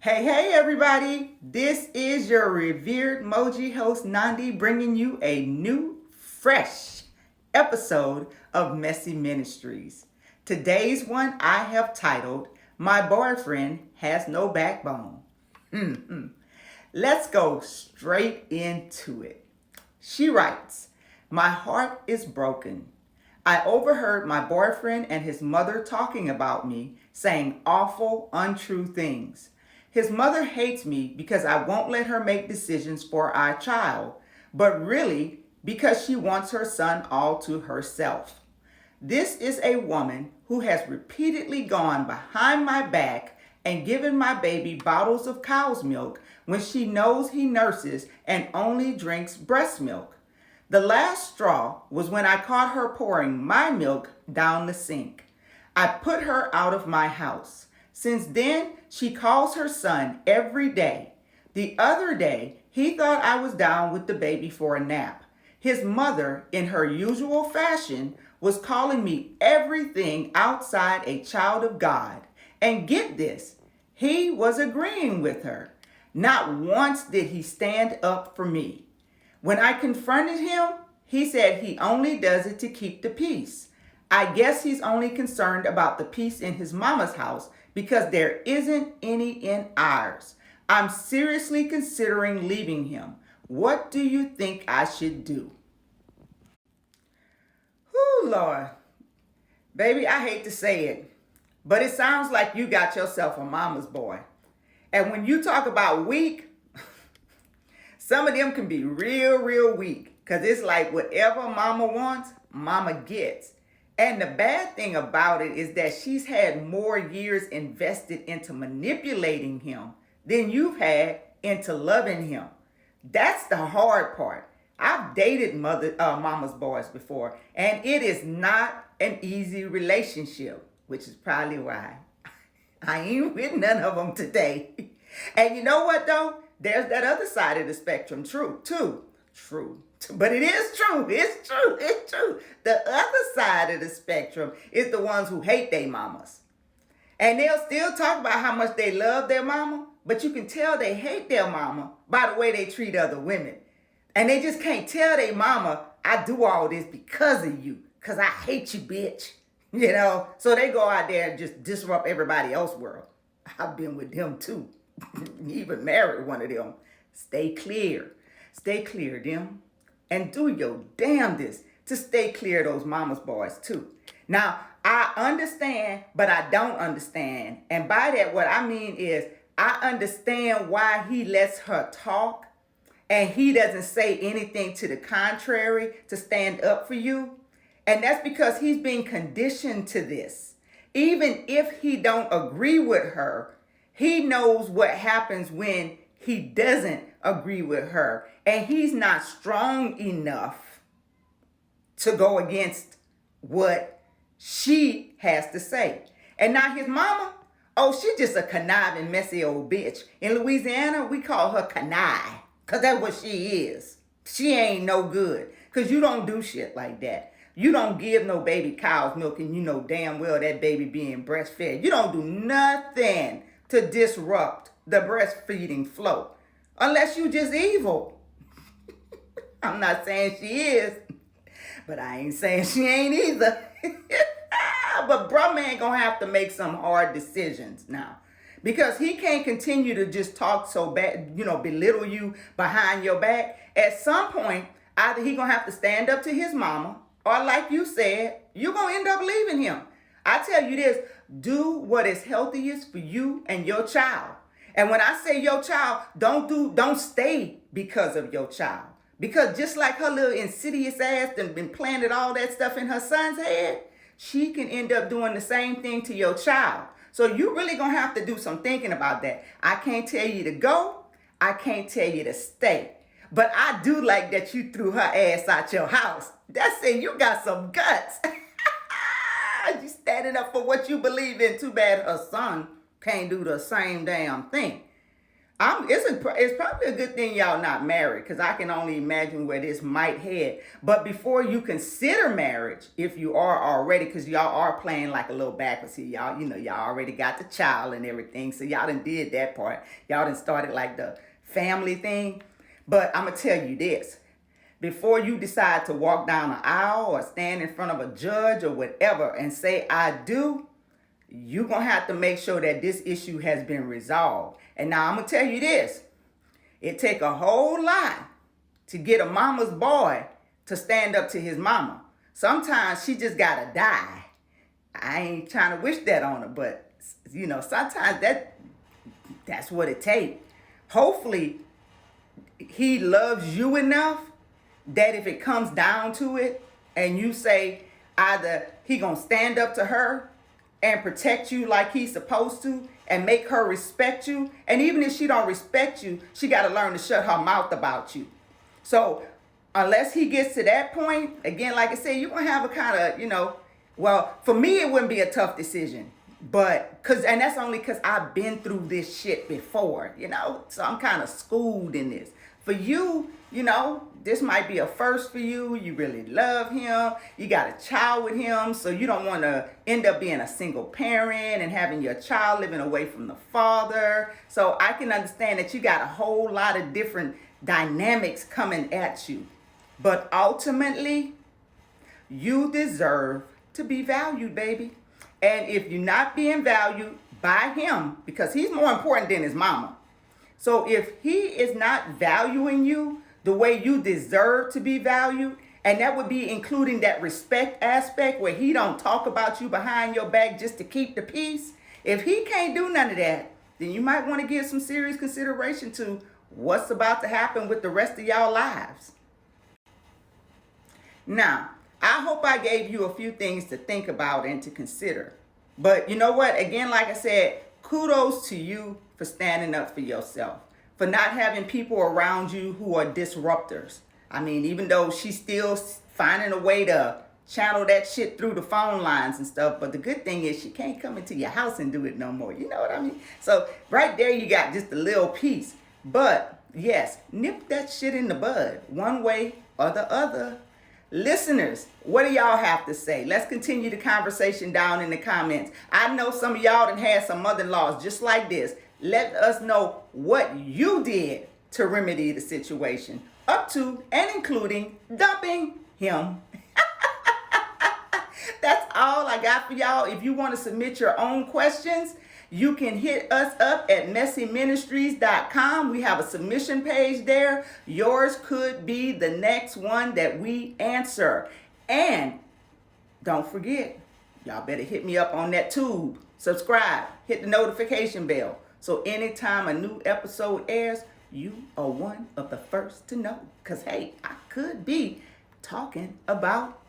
Hey, everybody. This is your revered mojihost, Nandi, bringing you a new, fresh episode of Messy Ministries. Today's one I have titled, My Boyfriend Has No Backbone. Let's go straight into it. She writes, My heart is broken. I overheard my boyfriend and his mother talking about me, saying awful, untrue things. His mother hates me because I won't let her make decisions for our child, but really because she wants her son all to herself. This is a woman who has repeatedly gone behind my back and given my baby bottles of cow's milk when she knows he nurses and only drinks breast milk. The last straw was when I caught her pouring my milk down the sink. I put her out of my house. Since then, she calls her son every day. The other day, he thought I was down with the baby for a nap. His mother, in her usual fashion, was calling me everything outside a child of God. And get this, he was agreeing with her. Not once did he stand up for me. When I confronted him, he said he only does it to keep the peace. I guess he's only concerned about the peace in his mama's house because there isn't any in ours. I'm seriously considering leaving him. What do you think I should do? Whew, Lord. Baby, I hate to say it, but it sounds like you got yourself a mama's boy. And when you talk about weak, some of them can be real weak because it's like whatever mama wants, mama gets. And the bad thing about it is that she's had more years invested into manipulating him than you've had into loving him. That's the hard part. I've dated mama's boys before, and it is not an easy relationship, which is probably why I ain't with none of them today. And you know what, though? There's that other side of the spectrum, true. But it is true. It's true. The other side of the spectrum is the ones who hate their mamas. And they'll still talk about how much they love their mama, but you can tell they hate their mama by the way they treat other women. And they just can't tell their mama, I do all this because of you, because I hate you, bitch. You know, so they go out there and just disrupt everybody else's world. I've been with them too. Even married one of them. Stay clear, them. And do your damnedest to stay clear of those mama's boys too. Now, I understand, but I don't understand. And by that, what I mean is I understand why he lets her talk and he doesn't say anything to the contrary to stand up for you. And that's because he's being conditioned to this. Even if he don't agree with her, he knows what happens when he doesn't agree with her. And he's not strong enough to go against what she has to say. And now his mama, oh, she's just a conniving, messy old bitch. In Louisiana, we call her connive, because that's what she is. She ain't no good, because you don't do shit like that. You don't give no baby cow's milk, and you know damn well that baby being breastfed. You don't do nothing to disrupt the breastfeeding flow, unless you just evil. I'm not saying she is, but I ain't saying she ain't either. But bruh man gonna have to make some hard decisions now, because he can't continue to just talk so bad, belittle you behind your back. At some point, either he gonna have to stand up to his mama, or like you said, you're gonna end up leaving him. I tell you this, do what is healthiest for you and your child. And when I say your child, don't stay because of your child. Because just like her little insidious ass done been planted all that stuff in her son's head, she can end up doing the same thing to your child. So you really gonna have to do some thinking about that. I can't tell you to go. I can't tell you to stay. But I do like that you threw her ass out your house. That's saying you got some guts. You standing up for what you believe in. Too bad her son can't do the same damn thing. It's probably a good thing y'all not married, because I can only imagine where this might head. But before you consider marriage, if you are already, because y'all are playing like a little backwards here, y'all already got the child and everything, so y'all done did that part. Y'all done started like the family thing. But I'm gonna tell you this: before you decide to walk down the aisle or stand in front of a judge or whatever and say I do, you're going to have to make sure that this issue has been resolved. And now I'm going to tell you this. It take a whole lot to get a mama's boy to stand up to his mama. Sometimes she just got to die. I ain't trying to wish that on her, but, sometimes that's what it takes. Hopefully, he loves you enough that if it comes down to it and you say either he going to stand up to her and protect you like he's supposed to and make her respect you. And even if she don't respect you, she got to learn to shut her mouth about you. So unless he gets to that point, again, like I said, you're going to have a kind of, well, for me, it wouldn't be a tough decision. But, and that's only because I've been through this shit before, so I'm kind of schooled in this. For you, this might be a first for you. You really love him. You got a child with him, so you don't want to end up being a single parent and having your child living away from the father. So I can understand that you got a whole lot of different dynamics coming at you. But ultimately, you deserve to be valued, baby. And if you're not being valued by him, because he's more important than his mama. So if he is not valuing you the way you deserve to be valued, and that would be including that respect aspect where he don't talk about you behind your back just to keep the peace. If he can't do none of that, then you might want to give some serious consideration to what's about to happen with the rest of y'all lives. Now, I hope I gave you a few things to think about and to consider. But you know what? Again, like I said, kudos to you for standing up for yourself, for not having people around you who are disruptors. I mean, even though she's still finding a way to channel that shit through the phone lines and stuff, but the good thing is she can't come into your house and do it no more. You know what I mean? So right there you got just a little piece. But yes, nip that shit in the bud one way or the other. Listeners, what do y'all have to say? Let's continue the conversation down in the comments. I know some of y'all done had some mother-in-laws just like this. Let us know what you did to remedy the situation, up to and including dumping him. That's all I got for y'all. If you want to submit your own questions, you can hit us up at messyministries.com. We have a submission page there. Yours could be the next one that we answer. And don't forget, y'all better hit me up on that tube. Subscribe, hit the notification bell. So anytime a new episode airs, you are one of the first to know. Because, hey, I could be talking about